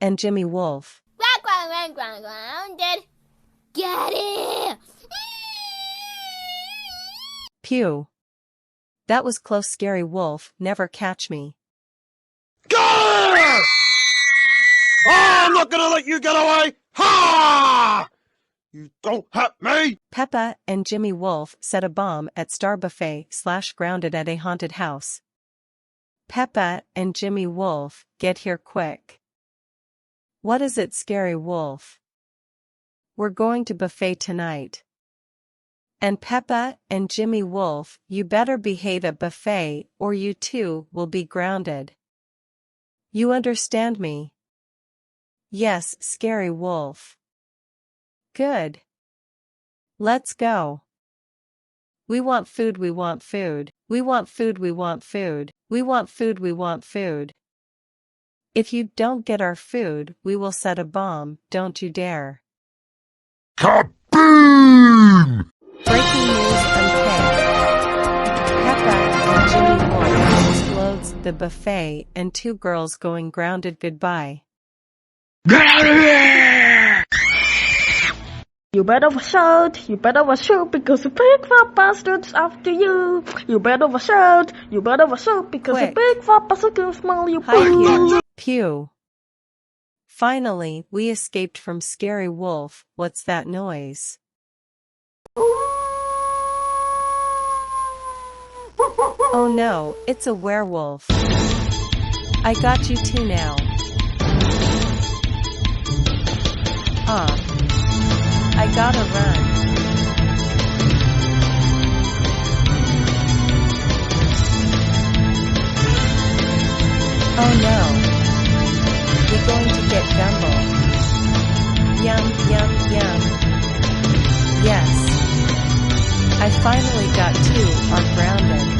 and Jimmy Wolf. Grounded. Get it! Pew. That was close. Scary Wolf, never catch me. Go! Oh, I'm not gonna let you get away! Ha! You don't hurt me! Peppa and Jimmy Wolf set a bomb at Star Buffet / grounded at a haunted house. Peppa and Jimmy Wolf, get here quick. What is it, Scary Wolf? We're going to buffet tonight. And Peppa and Jimmy Wolf, you better behave at buffet or you too will be grounded. You understand me? Yes, Scary Wolf. Good. Let's go. We want food, we want food. We want food, we want food. We want food, we want food. If you don't get our food, we will set a bomb, don't you dare. Kaboom! Breaking news unpaid. Peppa and Jimmy Wolf explodes the buffet and 2 girls going grounded. Goodbye. Get out of here! You better watch out, because the big fat bastard's after you. You better watch out, because Quick. the big fat bastard can smell you. Hi, Pew. Pew. Finally, we escaped from Scary Wolf. What's that noise? Oh no, it's a werewolf. I got you too now. I gotta run. Oh no. We're going to get Gumble. Yum, yum, yum. Yes. I finally got 2 are grounded.